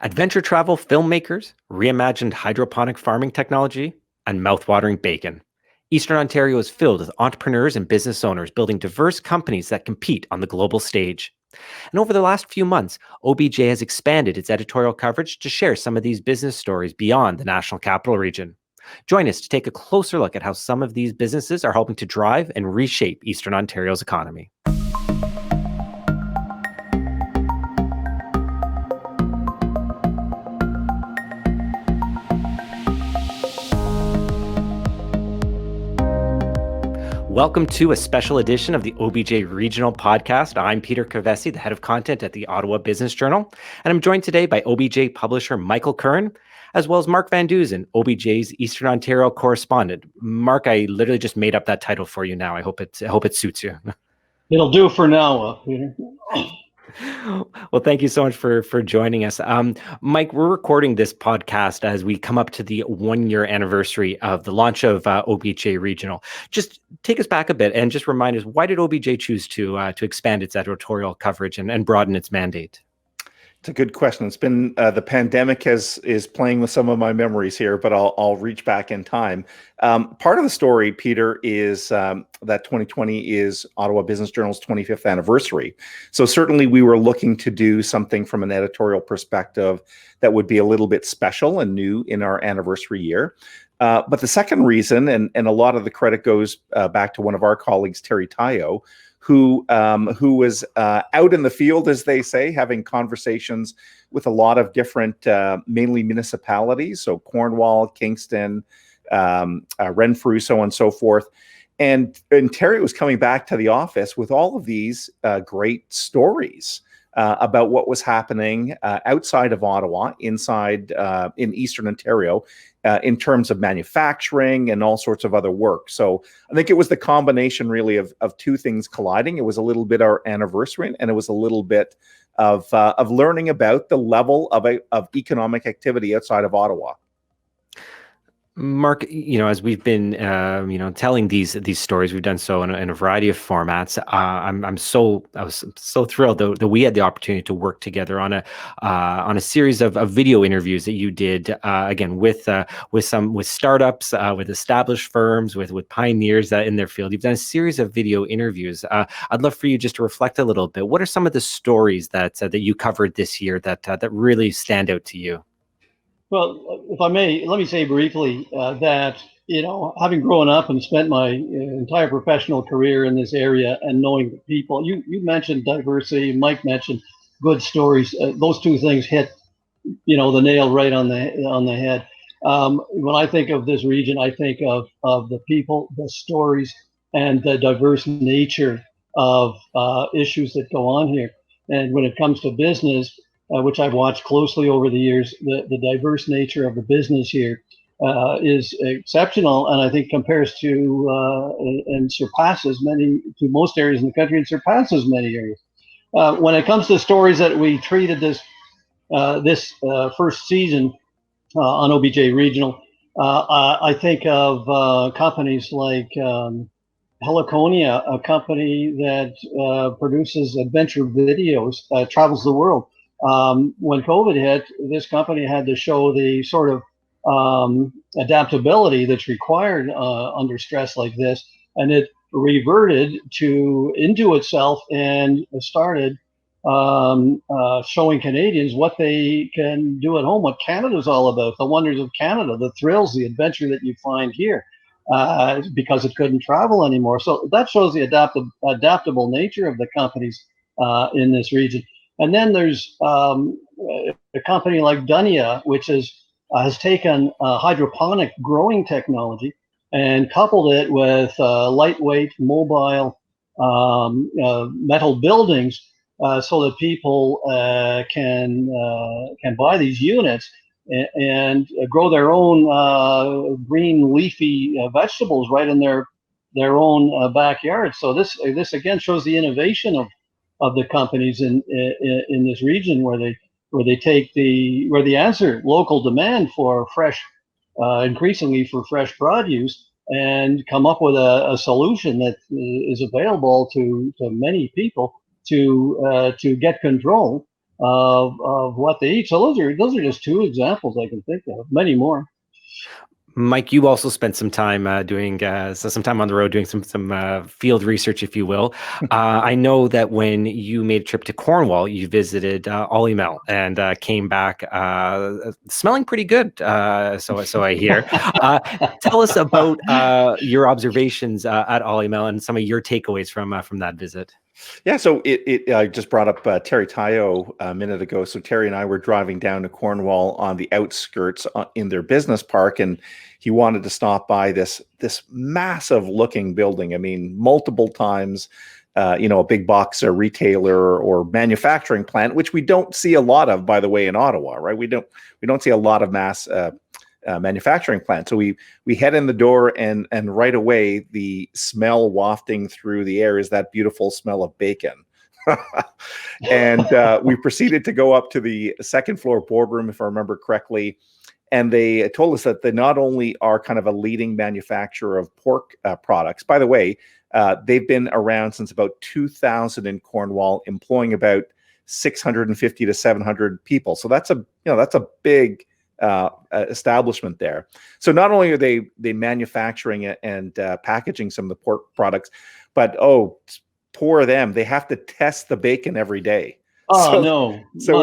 Adventure travel filmmakers, reimagined hydroponic farming technology, and mouthwatering bacon. Eastern Ontario is filled with entrepreneurs and business owners building diverse companies that compete on the global stage. And over the last few months, OBJ has expanded its editorial coverage to share some of these business stories beyond the National Capital Region. Join us to take a closer look at how some of these businesses are helping to drive and reshape Eastern Ontario's economy. Welcome to a special edition of the OBJ Regional podcast. I'm Peter Cavesi, the head of content at the Ottawa Business Journal, and I'm joined today by OBJ publisher Michael Curran, as well as Mark Van Duzen, OBJ's Eastern Ontario correspondent. Mark, I literally just made up that title for you now. I hope it suits you. It'll do for now, Peter. Well, thank you so much for joining us. Mike, we're recording this podcast as we come up to the 1-year anniversary of the launch of OBJ Regional. Just take us back a bit and just remind us, why did OBJ choose to expand its editorial coverage and broaden its mandate? It's a good question. It's been the pandemic is playing with some of my memories here, but I'll reach back in time. Part of the story, Peter, is that 2020 is Ottawa Business Journal's 25th anniversary. So certainly we were looking to do something from an editorial perspective that would be a little bit special and new in our anniversary year. But the second reason, and a lot of the credit goes back to one of our colleagues, Terry Tayo, who was out in the field, as they say, having conversations with a lot of different, mainly municipalities, so Cornwall, Kingston, Renfrew, so on and so forth. And Terry was coming back to the office with all of these great stories about what was happening outside of Ottawa, inside in Eastern Ontario, in terms of manufacturing and all sorts of other work. So I think it was the combination really of two things colliding. It was a little bit our anniversary, and it was a little bit of learning about the level of economic activity outside of Ottawa. Mark, as we've been, telling these stories, we've done so in a variety of formats. I was so thrilled that we had the opportunity to work together on a series of video interviews that you did, again with startups, with established firms, with pioneers in their field. You've done a series of video interviews. I'd love for you just to reflect a little bit. What are some of the stories that you covered this year that really stand out to you? Well, if I may, let me say briefly that, having grown up and spent my entire professional career in this area and knowing the people, you mentioned diversity, Mike mentioned good stories. Those two things hit, the nail right on the head. When I think of this region, I think of the people, the stories, and the diverse nature of issues that go on here. And when it comes to business, which I've watched closely over the years, the diverse nature of the business here is exceptional, and I think compares to and surpasses to most areas in the country, and surpasses many areas. When it comes to stories that we treated this first season on OBJ Regional, I think of companies like Heliconia, a company that produces adventure videos, travels the world. When COVID hit, this company had to show the sort of adaptability that's required under stress like this, and it reverted into itself and started showing Canadians what they can do at home, what Canada's all about, the wonders of Canada, the thrills, the adventure that you find here, because it couldn't travel anymore. So that shows the adaptable nature of the companies in this region. And then there's a company like Dunia, which has taken hydroponic growing technology and coupled it with lightweight, mobile metal buildings, so that people can buy these units and grow their own green leafy vegetables right in their own backyard. So this again shows the innovation of the companies in this region, where they answer local demand for fresh, increasingly for fresh produce, and come up with a solution that is available to many people to get control of what they eat. So those are just two examples I can think of. Many more. Mike, you also spent some time doing some time on the road doing some field research, if you will. I know that when you made a trip to Cornwall, you visited Olymel and came back smelling pretty good. So I hear. Tell us about your observations at Olymel and some of your takeaways from that visit. Yeah, so I just brought up Terry Tayo a minute ago. So Terry and I were driving down to Cornwall on the outskirts in their business park, and he wanted to stop by this massive looking building. I mean, multiple times, a big box retailer or manufacturing plant, which we don't see a lot of, by the way, in Ottawa, right? We don't see a lot of mass manufacturing plant. So we head in the door, and right away the smell wafting through the air is that beautiful smell of bacon. And we proceeded to go up to the second floor boardroom, if I remember correctly. And they told us that they not only are kind of a leading manufacturer of pork products. By the way, they've been around since about 2000 in Cornwall, employing about 650 to 700 people. So that's a big establishment there. So not only are they manufacturing it and packaging some of the pork products, but poor them, they have to test the bacon every day. Oh no! So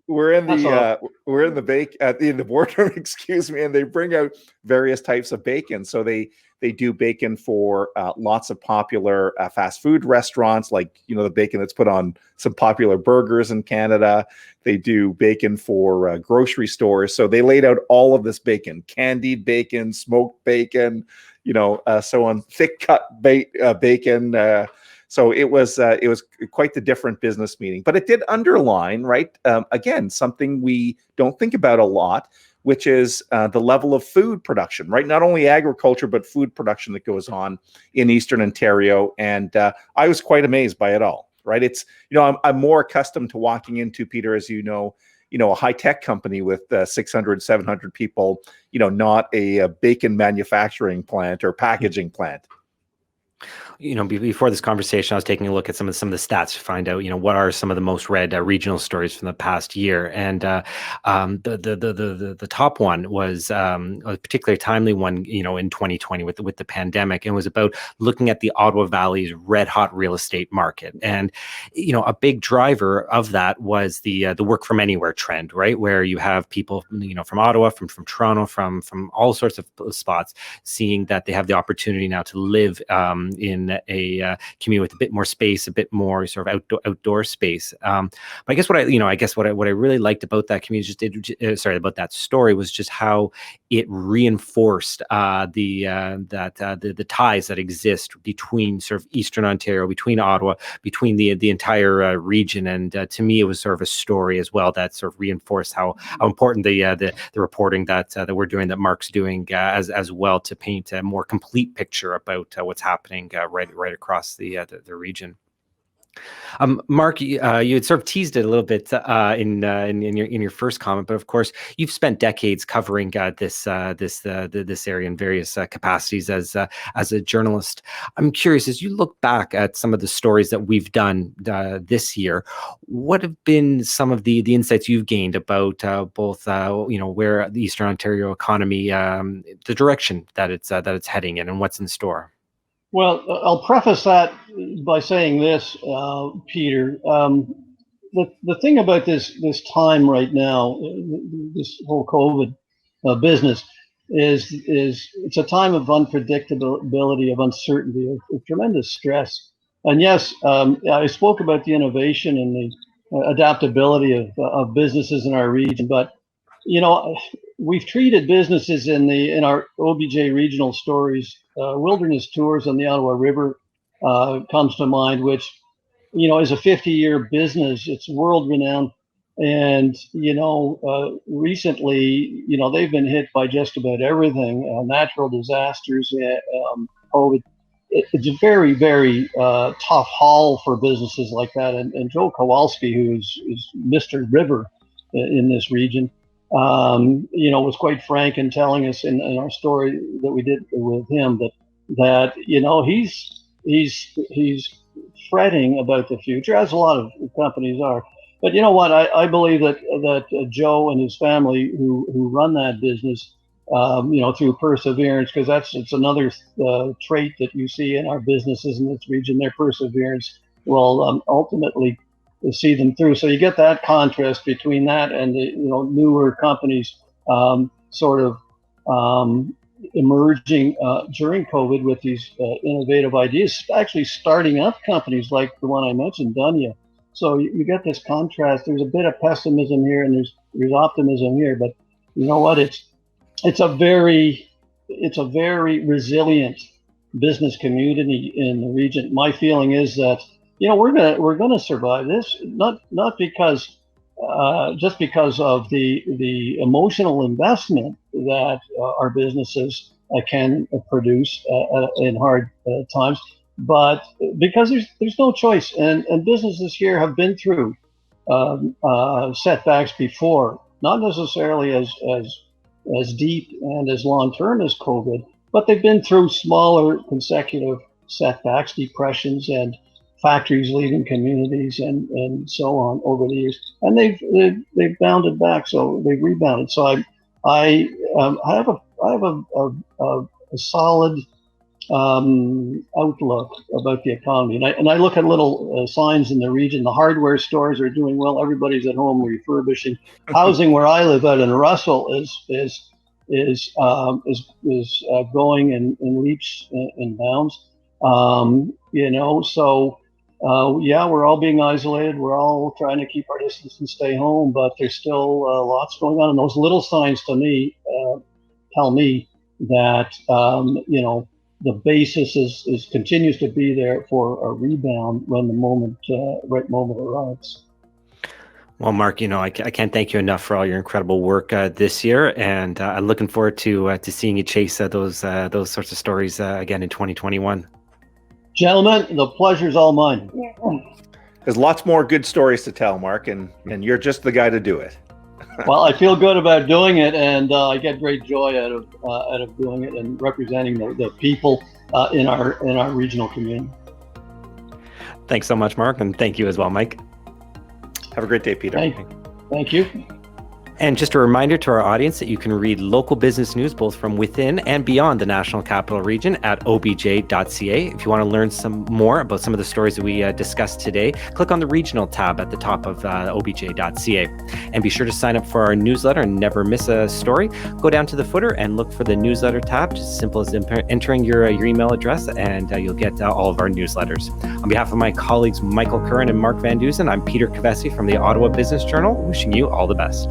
we're in the boardroom, excuse me, and they bring out various types of bacon. So they do bacon for lots of popular fast food restaurants, like the bacon that's put on some popular burgers in Canada. They do bacon for grocery stores. So they laid out all of this bacon: candied bacon, smoked bacon, so on, thick cut bacon. So it was quite the different business meeting, but it did underline, right? Again, something we don't think about a lot, which is the level of food production, right? Not only agriculture, but food production that goes on in Eastern Ontario. And I was quite amazed by it all, right? It's, I'm more accustomed to walking into, Peter, as you know, a high-tech company with 600, 700 people, not a bacon manufacturing plant or packaging plant. Before this conversation, I was taking a look at some of the stats to find out, what are some of the most read regional stories from the past year, and the top one was a particularly timely one, in 2020 with the pandemic, and was about looking at the Ottawa Valley's red hot real estate market, and a big driver of that was the work from anywhere trend, right, where you have people, from Ottawa, from Toronto, from all sorts of spots, seeing that they have the opportunity now to live in a community with a bit more space, a bit more sort of outdoor space. But I guess what I really liked about that community, about that story, was just how it reinforced the ties that exist between sort of Eastern Ontario, between Ottawa, between the entire region. And to me, it was sort of a story as well that sort of reinforced how important the reporting that we're doing, that Mark's doing, as well, to paint a more complete picture about what's happening right across the region. Mark, you had sort of teased it a little bit in your first comment, but of course you've spent decades covering this area in various capacities as a journalist. I'm curious, as you look back at some of the stories that we've done this year, what have been some of the insights you've gained about both where the Eastern Ontario economy, the direction that it's heading in, and what's in store? Well, I'll preface that by saying this, Peter. The thing about this time right now, this whole COVID business, is it's a time of unpredictability, of uncertainty, of tremendous stress. And yes, I spoke about the innovation and the adaptability of businesses in our region, but we've treated businesses in our OBJ regional stories. Wilderness Tours on the Ottawa River comes to mind, which is a 50-year business. It's world renowned, and recently, they've been hit by just about everything: natural disasters, COVID. It's a very, very tough haul for businesses like that. And Joe Kowalski, who is Mr. River in this region, was quite frank in telling us in our story that we did with him that he's fretting about the future, as a lot of companies are. But you know what? I believe that Joe and his family who run that business, through perseverance, because it's another trait that you see in our businesses in this region. Their perseverance will ultimately see them through. So you get that contrast between that and the newer companies sort of emerging during COVID with these innovative ideas, actually starting up companies like the one I mentioned, Dunya. So you get this contrast. There's a bit of pessimism here, and there's optimism here. But you know what? It's a very resilient business community in the region. My feeling is that we're gonna survive this, not because just because of the emotional investment that our businesses can produce in hard times, but because there's no choice, and businesses here have been through setbacks before, not necessarily as deep and as long term as COVID, but they've been through smaller consecutive setbacks, depressions, and factories leaving communities and so on over the years, and they've bounded back, so they've rebounded. So I have a solid outlook about the economy, and I look at little signs in the region. The hardware stores are doing well. Everybody's at home refurbishing. Housing where I live out in Russell is going in leaps and bounds. So. We're all being isolated. We're all trying to keep our distance and stay home, but there's still lots going on. And those little signs to me tell me that the basis is continues to be there for a rebound when the right moment arrives. Well, Mark, I can't thank you enough for all your incredible work this year, and I'm looking forward to seeing you chase those sorts of stories again in 2021. Gentlemen, the pleasure's all mine. There's lots more good stories to tell, Mark, and you're just the guy to do it. Well, I feel good about doing it, and I get great joy out of doing it and representing the people in our regional community. Thanks so much, Mark, and thank you as well, Mike. Have a great day, Peter. Thank you. And just a reminder to our audience that you can read local business news both from within and beyond the National Capital Region at obj.ca. If you want to learn some more about some of the stories that we discussed today, click on the regional tab at the top of obj.ca. And be sure to sign up for our newsletter and never miss a story. Go down to the footer and look for the newsletter tab, just as simple as entering your email address, and you'll get all of our newsletters. On behalf of my colleagues Michael Curran and Mark Van Dusen, I'm Peter Cavesi from the Ottawa Business Journal, wishing you all the best.